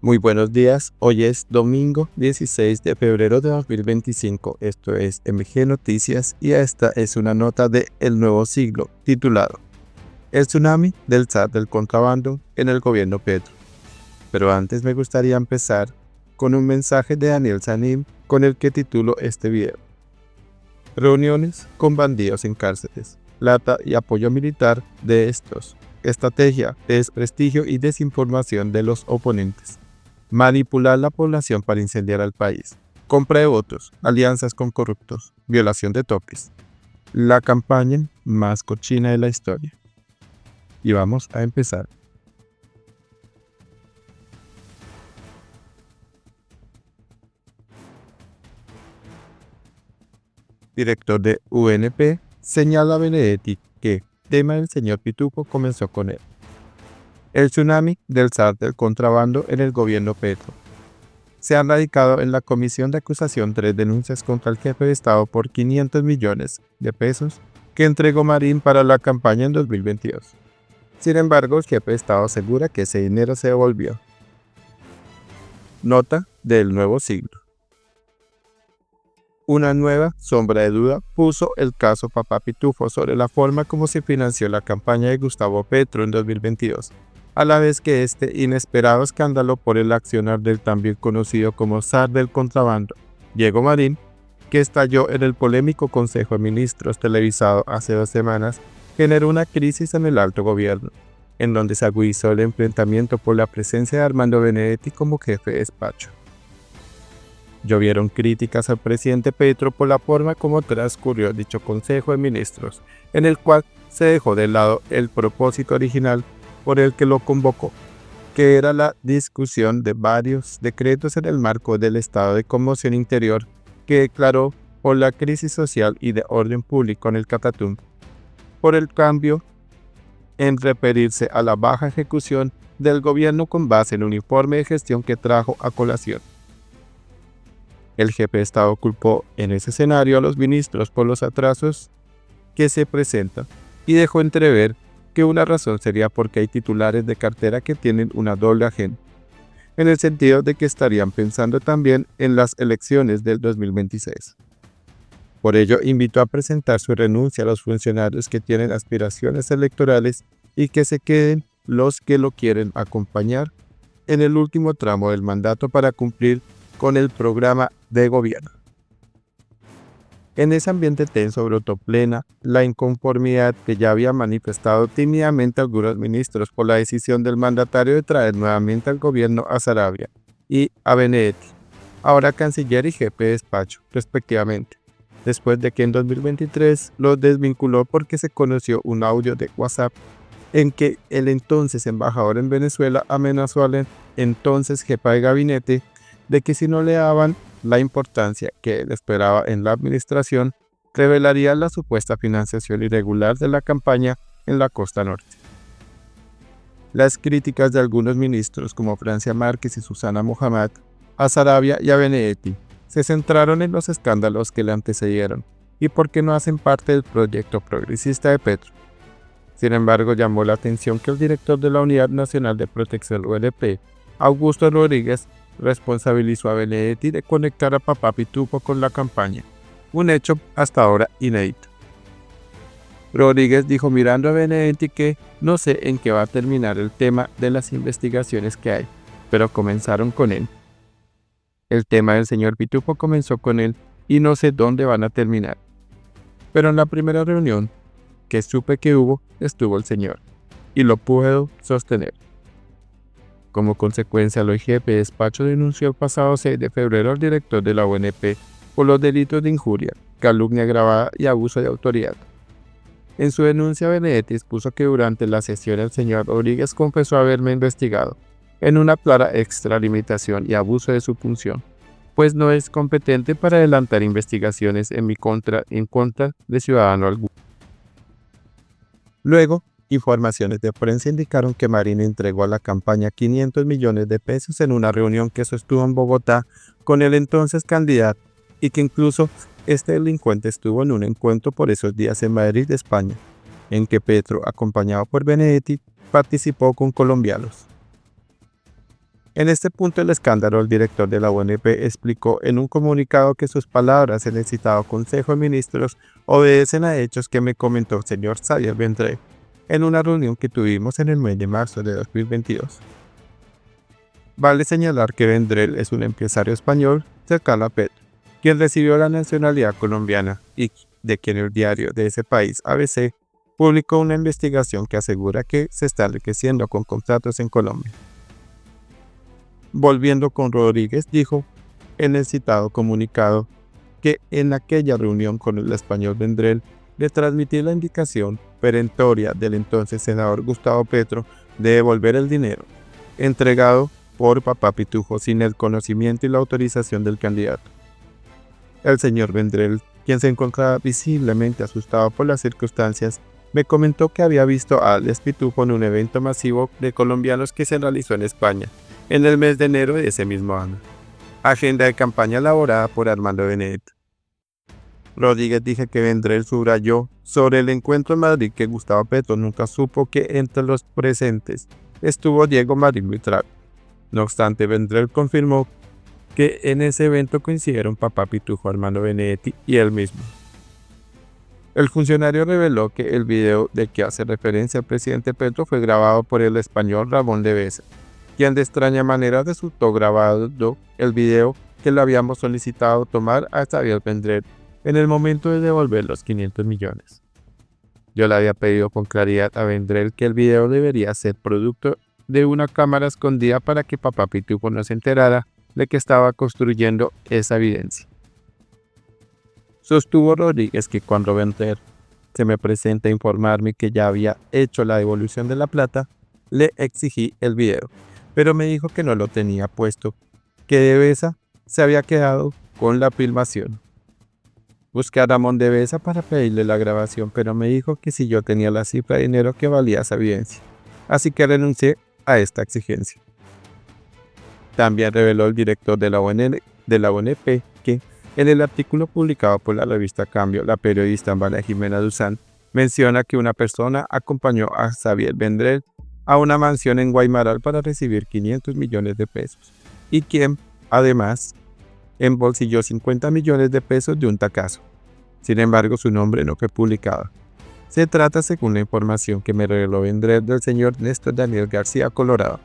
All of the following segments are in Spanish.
Muy buenos días, hoy es domingo 16 de febrero de 2025, esto es MG Noticias y esta es una nota de El Nuevo Siglo titulado El tsunami del SAT del contrabando en el gobierno Petro. Pero antes me gustaría empezar con un mensaje de Daniel Sanim con el que titulo este video. Reuniones con bandidos en cárceles, plata y apoyo militar de estos, estrategia de desprestigio y desinformación de los oponentes. Manipular la población para incendiar al país. Compra de votos, alianzas con corruptos, violación de topes. La campaña más cochina de la historia. Y vamos a empezar. Director de UNP señala a Benedetti que el tema del señor Pitufo comenzó con él. El tsunami del SAT del contrabando en el gobierno Petro. Se han radicado en la comisión de acusación 3 denuncias contra el jefe de Estado por 500 millones de pesos que entregó Marín para la campaña en 2022. Sin embargo, el jefe de Estado asegura que ese dinero se devolvió. Nota del Nuevo Siglo. Una nueva sombra de duda puso el caso Papá Pitufo sobre la forma como se financió la campaña de Gustavo Petro en 2022. A la vez que este inesperado escándalo por el accionar del también conocido como zar del contrabando, Diego Marín, que estalló en el polémico Consejo de Ministros televisado hace 2 semanas, generó una crisis en el alto gobierno, en donde se agudizó el enfrentamiento por la presencia de Armando Benedetti como jefe de despacho. Llovieron críticas al presidente Petro por la forma como transcurrió dicho Consejo de Ministros, en el cual se dejó de lado el propósito original por el que lo convocó, que era la discusión de varios decretos en el marco del estado de conmoción interior que declaró por la crisis social y de orden público en el Catatumbo, por el cambio en referirse a la baja ejecución del gobierno con base en un informe de gestión que trajo a colación. El jefe de Estado culpó en ese escenario a los ministros por los atrasos que se presentan y dejó entrever que una razón sería porque hay titulares de cartera que tienen una doble agenda, en el sentido de que estarían pensando también en las elecciones del 2026. Por ello, invitó a presentar su renuncia a los funcionarios que tienen aspiraciones electorales y que se queden los que lo quieren acompañar en el último tramo del mandato para cumplir con el programa de gobierno. En ese ambiente tenso brotó plena la inconformidad que ya había manifestado tímidamente algunos ministros por la decisión del mandatario de traer nuevamente al gobierno a Saravia y a Benedetti, ahora canciller y jefe de despacho, respectivamente, después de que en 2023 los desvinculó porque se conoció un audio de WhatsApp en que el entonces embajador en Venezuela amenazó al entonces jefa de gabinete de que si no le daban la importancia que él esperaba en la administración, revelaría la supuesta financiación irregular de la campaña en la costa norte. Las críticas de algunos ministros como Francia Márquez y Susana Mohamed a Saravia y a Benedetti se centraron en los escándalos que le antecedieron y por qué no hacen parte del proyecto progresista de Petro. Sin embargo, llamó la atención que el director de la Unidad Nacional de Protección UNP, Augusto Rodríguez, responsabilizó a Benedetti de conectar a Papá Pitufo con la campaña, un hecho hasta ahora inédito. Rodríguez dijo mirando a Benedetti que no sé en qué va a terminar el tema de las investigaciones que hay, pero comenzaron con él. El tema del señor Pitufo comenzó con él y no sé dónde van a terminar. Pero en la primera reunión que supe que hubo, estuvo el señor, y lo puedo sostener. Como consecuencia, el jefe de despacho denunció el pasado 6 de febrero al director de la UNP por los delitos de injuria, calumnia agravada y abuso de autoridad. En su denuncia, Benedetti expuso que durante la sesión el señor Rodríguez confesó haberme investigado, en una clara extralimitación y abuso de su función, pues no es competente para adelantar investigaciones en mi contra en contra de ciudadano alguno. Luego, informaciones de prensa indicaron que Marín entregó a la campaña 500 millones de pesos en una reunión que sostuvo en Bogotá con el entonces candidato y que incluso este delincuente estuvo en un encuentro por esos días en Madrid, España, en que Petro, acompañado por Benedetti, participó con colombianos. En este punto del escándalo, el director de la ONP explicó en un comunicado que sus palabras en el citado Consejo de Ministros obedecen a hechos que me comentó el señor Xavier Vendrell en una reunión que tuvimos en el mes de marzo de 2022. Vale señalar que Vendrell es un empresario español cercano a Petro, quien recibió la nacionalidad colombiana y de quien el diario de ese país, ABC, publicó una investigación que asegura que se está enriqueciendo con contratos en Colombia. Volviendo con Rodríguez, dijo en el citado comunicado que en aquella reunión con el español Vendrell le transmití la indicación perentoria del entonces senador Gustavo Petro de devolver el dinero entregado por Papá Pitufo sin el conocimiento y la autorización del candidato. El señor Vendrell, quien se encontraba visiblemente asustado por las circunstancias, me comentó que había visto a Alex Pitufo en un evento masivo de colombianos que se realizó en España en el mes de enero de ese mismo año. Agenda de campaña elaborada por Armando Benedetti. Rodríguez dijo que Vendrell subrayó sobre el encuentro en Madrid que Gustavo Petro nunca supo que entre los presentes estuvo Diego Marín Buitrago. No obstante, Vendrell confirmó que en ese evento coincidieron Papá Pitufo, Armando Benedetti y él mismo. El funcionario reveló que el video del que hace referencia el presidente Petro fue grabado por el español Ramón Devesa, quien de extraña manera resultó grabado el video que le habíamos solicitado tomar a Xavier Vendrell en el momento de devolver los 500 millones. Yo le había pedido con claridad a Vendrell que el video debería ser producto de una cámara escondida para que Papá Pitufo no se enterara de que estaba construyendo esa evidencia. Sostuvo Rodríguez que cuando Vendrell se me presenta a informarme que ya había hecho la devolución de la plata, le exigí el video, pero me dijo que no lo tenía puesto, que Devesa se había quedado con la filmación. Busqué a Ramón Devesa para pedirle la grabación, pero me dijo que si yo tenía la cifra de dinero que valía esa evidencia, así que renuncié a esta exigencia. También reveló el director de la ONP que, en el artículo publicado por la revista Cambio, la periodista María Jimena Duzán menciona que una persona acompañó a Xavier Vendrell a una mansión en Guaymaral para recibir 500 millones de pesos y quien, además, embolsilló 50 millones de pesos de un tacazo. Sin embargo, su nombre no fue publicado. Se trata, según la información que me reveló Vendrell, del señor Néstor Daniel García Colorado.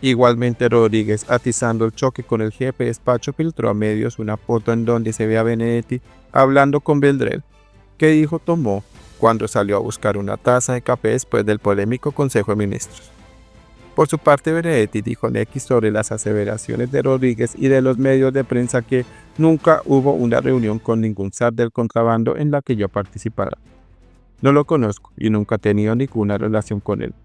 Igualmente, Rodríguez, atizando el choque con el jefe de despacho, filtró a medios una foto en donde se ve a Benedetti hablando con Vendrell, que dijo tomó cuando salió a buscar una taza de café después del polémico Consejo de Ministros. Por su parte, Benedetti dijo en X sobre las aseveraciones de Rodríguez y de los medios de prensa que nunca hubo una reunión con ningún zar del contrabando en la que yo participara. No lo conozco y nunca he tenido ninguna relación con él.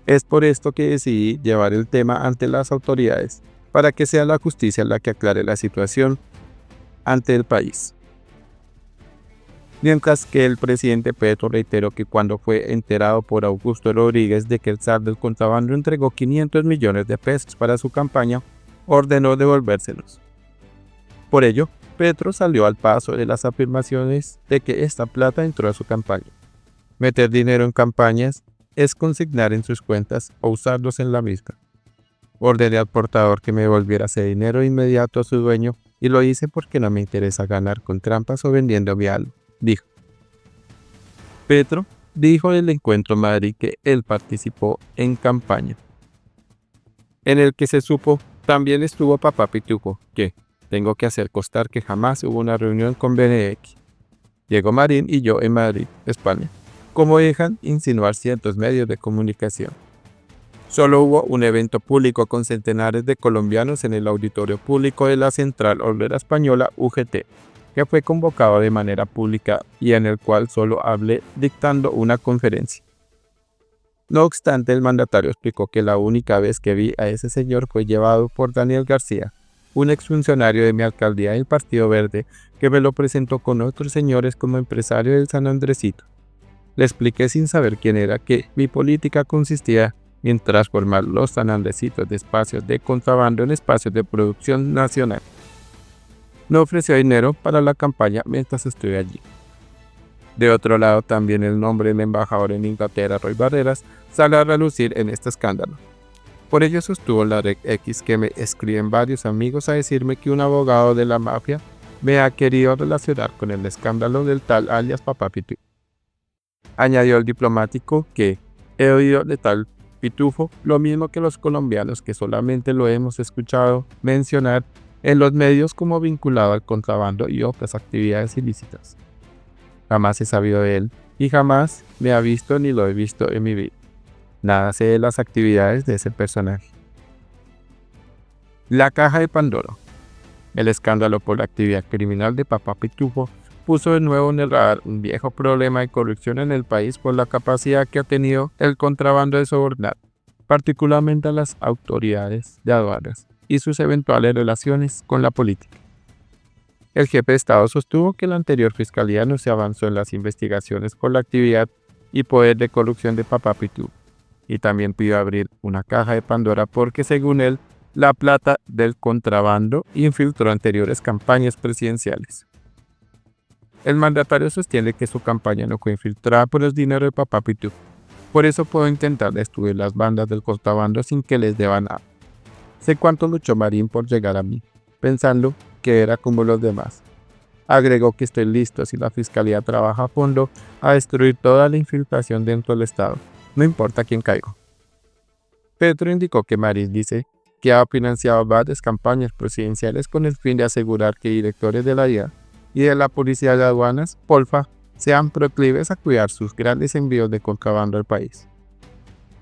Es por esto que decidí llevar el tema ante las autoridades, para que sea la justicia la que aclare la situación ante el país. Mientras que el presidente Petro reiteró que cuando fue enterado por Augusto Rodríguez de que el zar del contrabando entregó 500 millones de pesos para su campaña, ordenó devolvérselos. Por ello, Petro salió al paso de las afirmaciones de que esta plata entró a su campaña. Meter dinero en campañas es consignar en sus cuentas o usarlos en la misma. Ordené al portador que me devolviera ese dinero inmediato a su dueño y lo hice porque no me interesa ganar con trampas o vendiendo mi alma, dijo. Petro dijo del encuentro en Madrid que él participó en campaña, en el que se supo también estuvo Papá Pitufo, que tengo que hacer constar que jamás hubo una reunión con Benedetti, Diego Marín y yo en Madrid, España, como dejan insinuar ciertos medios de comunicación. Solo hubo un evento público con centenares de colombianos en el auditorio público de la Central Obrera Española UGT, que fue convocado de manera pública y en el cual solo hablé dictando una conferencia. No obstante, el mandatario explicó que la única vez que vi a ese señor fue llevado por Daniel García, un exfuncionario de mi alcaldía del Partido Verde, que me lo presentó con otros señores como empresario del San Andresito. Le expliqué sin saber quién era que mi política consistía en transformar los San Andresitos de espacios de contrabando en espacios de producción nacional. No ofreció dinero para la campaña mientras estuve allí. De otro lado, también el nombre del embajador en Inglaterra, Roy Barreras, sale a relucir en este escándalo. Por ello sostuvo la red X que me escriben varios amigos a decirme que un abogado de la mafia me ha querido relacionar con el escándalo del tal alias Papá Pitufo. Añadió el diplomático que he oído de tal Pitufo lo mismo que los colombianos, que solamente lo hemos escuchado mencionar en los medios como vinculado al contrabando y otras actividades ilícitas. Jamás he sabido de él y jamás me ha visto ni lo he visto en mi vida. Nada sé de las actividades de ese personaje. La caja de Pandora. El escándalo por la actividad criminal de Papá Pitufo puso de nuevo en el radar un viejo problema de corrupción en el país por la capacidad que ha tenido el contrabando de sobornar, particularmente a las autoridades de aduanas y sus eventuales relaciones con la política. El jefe de Estado sostuvo que la anterior fiscalía no se avanzó en las investigaciones por la actividad y poder de corrupción de Papá Pitufo, y también pidió abrir una caja de Pandora porque, según él, la plata del contrabando infiltró anteriores campañas presidenciales. El mandatario sostiene que su campaña no fue infiltrada por el dinero de Papá Pitufo. Por eso puedo intentar destruir las bandas del contrabando sin que les deba nada. Sé cuánto luchó Marín por llegar a mí, pensando que era como los demás. Agregó que estoy listo si la fiscalía trabaja a fondo a destruir toda la infiltración dentro del Estado, no importa quién caiga. Petro indicó que Marín dice que ha financiado varias campañas presidenciales con el fin de asegurar que directores de la DIA y de la Policía de Aduanas, Polfa, sean proclives a cuidar sus grandes envíos de contrabando al país.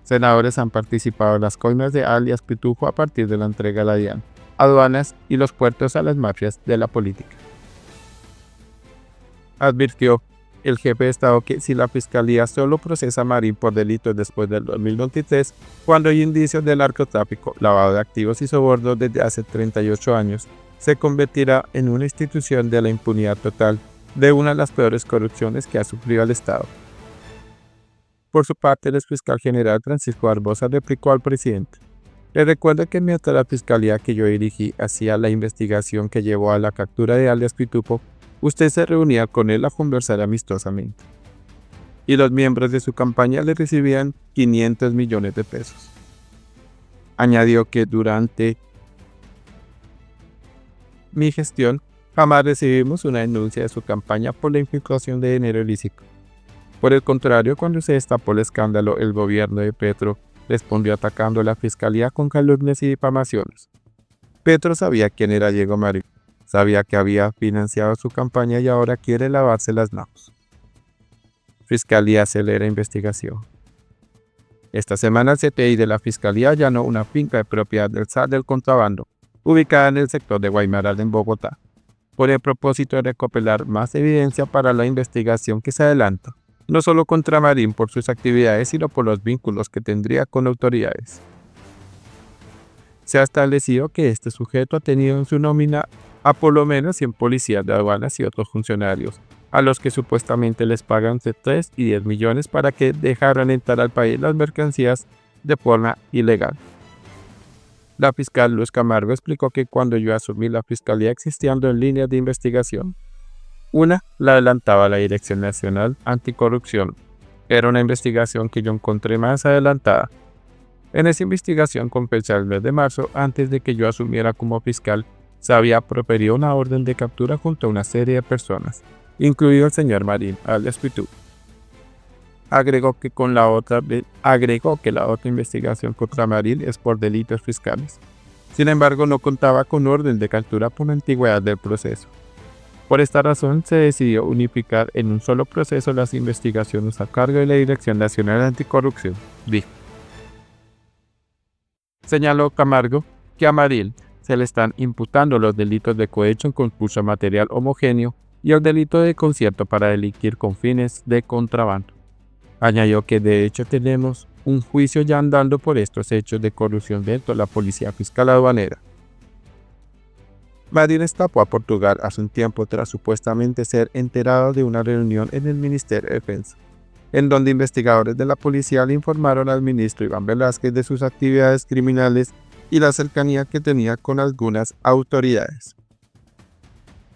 Senadores han participado en las coimas de alias Pitufo a partir de la entrega de la DIAN, aduanas y los puertos a las mafias de la política. Advirtió el jefe de Estado que si la fiscalía solo procesa a Marín por delitos después del 2023, cuando hay indicios de narcotráfico, lavado de activos y soborno desde hace 38 años, se convertirá en una institución de la impunidad total de una de las peores corrupciones que ha sufrido el Estado. Por su parte, el fiscal general Francisco Barbosa replicó al presidente: le recuerdo que mientras la fiscalía que yo dirigí hacía la investigación que llevó a la captura de alias Pitufo, usted se reunía con él a conversar amistosamente, y los miembros de su campaña le recibían 500 millones de pesos. Añadió que durante mi gestión jamás recibimos una denuncia de su campaña por la infiltración de dinero ilícito. Por el contrario, cuando se destapó el escándalo, el gobierno de Petro respondió atacando a la fiscalía con calumnias y difamaciones. Petro sabía quién era Diego Marín, sabía que había financiado su campaña y ahora quiere lavarse las manos. Fiscalía acelera investigación. Esta semana el CTI de la Fiscalía allanó una finca de propiedad del SAT del contrabando, ubicada en el sector de Guaymaral en Bogotá, por el propósito de recopilar más evidencia para la investigación que se adelanta, no solo contra Marín por sus actividades, sino por los vínculos que tendría con autoridades. Se ha establecido que este sujeto ha tenido en su nómina a por lo menos 100 policías de aduanas y otros funcionarios, a los que supuestamente les pagan entre 3 y 10 millones para que dejaran entrar al país las mercancías de forma ilegal. La fiscal Luz Camargo explicó que cuando yo asumí la fiscalía existían 2 líneas de investigación. Una la adelantaba la Dirección Nacional Anticorrupción. Era una investigación que yo encontré más adelantada. En esa investigación, comencé el mes de marzo, antes de que yo asumiera como fiscal, se había proferido una orden de captura junto a una serie de personas, incluido el señor Marín, alias Pitufo. Agregó que la otra investigación contra Marín es por delitos fiscales. Sin embargo, no contaba con orden de captura por la antigüedad del proceso. Por esta razón, se decidió unificar en un solo proceso las investigaciones a cargo de la Dirección Nacional Anticorrupción, dijo. Señaló Camargo que a Marín se le están imputando los delitos de cohecho en concurso material homogéneo y el delito de concierto para delinquir con fines de contrabando. Añadió que de hecho tenemos un juicio ya andando por estos hechos de corrupción dentro de la Policía Fiscal Aduanera. Marín escapó a Portugal hace un tiempo tras supuestamente ser enterado de una reunión en el Ministerio de Defensa, en donde investigadores de la policía le informaron al ministro Iván Velázquez de sus actividades criminales y la cercanía que tenía con algunas autoridades.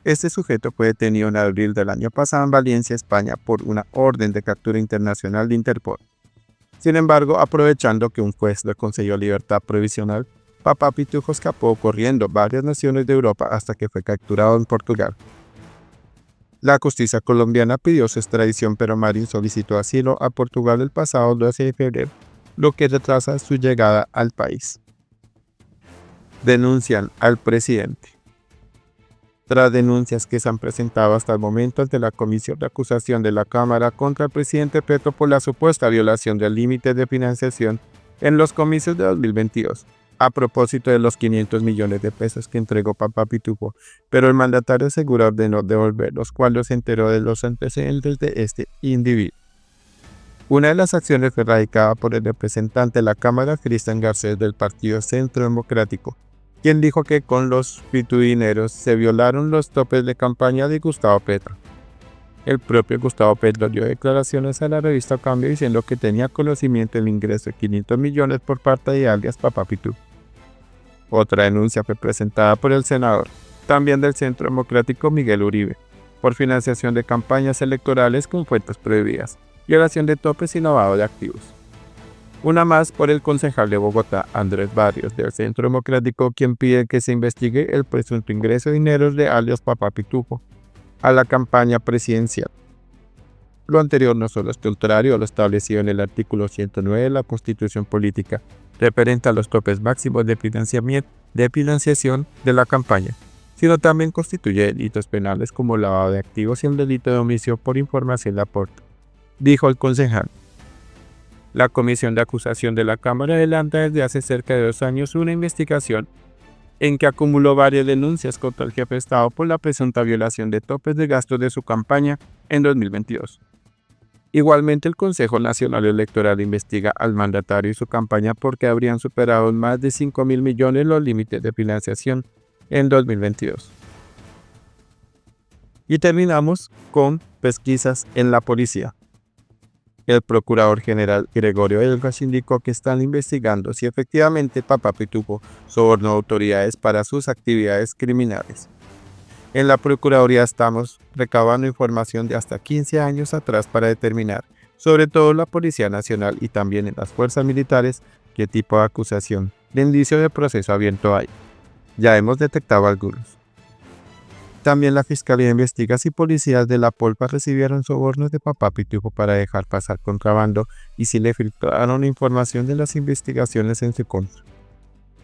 Este sujeto fue detenido en abril del año pasado en Valencia, España, por una orden de captura internacional de Interpol. Sin embargo, aprovechando que un juez le concedió libertad provisional, Papá Pitufo escapó corriendo varias naciones de Europa hasta que fue capturado en Portugal. La justicia colombiana pidió su extradición, pero Marín solicitó asilo a Portugal el pasado 12 de febrero, lo que retrasa su llegada al país. Denuncian al presidente. Tras denuncias que se han presentado hasta el momento ante la Comisión de Acusación de la Cámara contra el presidente Petro por la supuesta violación del límite de financiación en los comicios de 2022, a propósito de los 500 millones de pesos que entregó Papá Pitufo, pero el mandatario aseguró ordenó devolver los cuales se enteró de los antecedentes de este individuo. Una de las acciones fue radicada por el representante de la Cámara, Cristian Garcés, del Partido Centro Democrático, quien dijo que con los pitudineros se violaron los topes de campaña de Gustavo Petro. El propio Gustavo Petro dio declaraciones a la revista Cambio diciendo que tenía conocimiento del ingreso de 500 millones por parte de alias Papá Pitufo. Otra denuncia fue presentada por el senador, también del Centro Democrático, Miguel Uribe, por financiación de campañas electorales con fuentes prohibidas, violación de topes y lavado de activos. Una más por el concejal de Bogotá, Andrés Barrios, del Centro Democrático, quien pide que se investigue el presunto ingreso de dinero de alias Papá Pitufo a la campaña presidencial. Lo anterior no solo es contrario a lo establecido en el artículo 109 de la Constitución Política, referente a los topes máximos de financiación de la campaña, sino también constituye delitos penales como lavado de activos y el delito de omisión por información de aporte, dijo el concejal. La Comisión de Acusación de la Cámara adelanta desde hace cerca de 2 años una investigación en que acumuló varias denuncias contra el jefe de Estado por la presunta violación de topes de gastos de su campaña en 2022. Igualmente, el Consejo Nacional Electoral investiga al mandatario y su campaña porque habrían superado en más de 5.000 millones los límites de financiación en 2022. Y terminamos con pesquisas en la policía. El procurador general Gregorio Elgas indicó que están investigando si efectivamente Papá Pitufo sobornó autoridades para sus actividades criminales. En la Procuraduría estamos recabando información de hasta 15 años atrás para determinar, sobre todo la Policía Nacional y también en las fuerzas militares, qué tipo de acusación de indicio de proceso abierto hay. Ya hemos detectado algunos. También la Fiscalía investiga si policías de la Polpa recibieron sobornos de Papá Pitufo para dejar pasar contrabando y si le filtraron información de las investigaciones en su contra.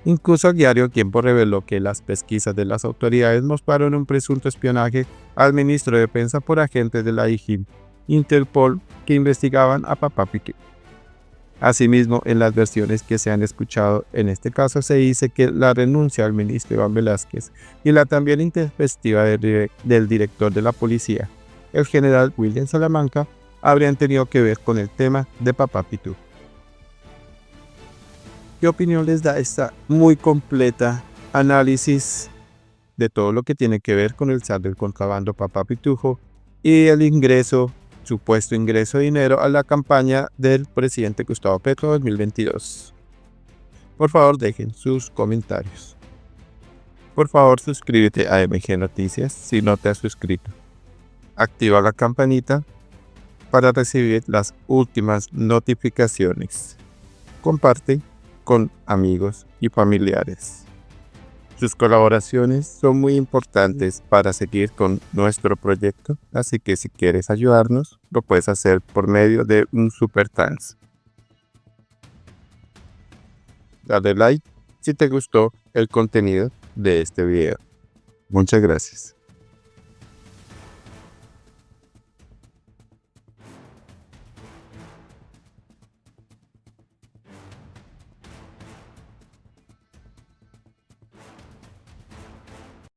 Incluso el diario Tiempo reveló que las pesquisas de las autoridades mostraron un presunto espionaje al ministro de Defensa por agentes de la IGIL, Interpol, que investigaban a Papá Pitufo. Asimismo, en las versiones que se han escuchado, en este caso se dice que la renuncia del ministro Iván Velázquez y la también intempestiva del director de la policía, el general William Salamanca, habrían tenido que ver con el tema de Papá Pitufo. ¿Qué opinión les da esta muy completa análisis de todo lo que tiene que ver con el SAT del contrabando Papá Pitufo y el supuesto ingreso de dinero a la campaña del presidente Gustavo Petro 2022? Por favor, dejen sus comentarios. Por favor, suscríbete a MG Noticias si no te has suscrito. Activa la campanita para recibir las últimas notificaciones. Comparte con amigos y familiares. Sus colaboraciones son muy importantes para seguir con nuestro proyecto, así que si quieres ayudarnos, lo puedes hacer por medio de un super thanks. Dale like si te gustó el contenido de este video. Muchas gracias.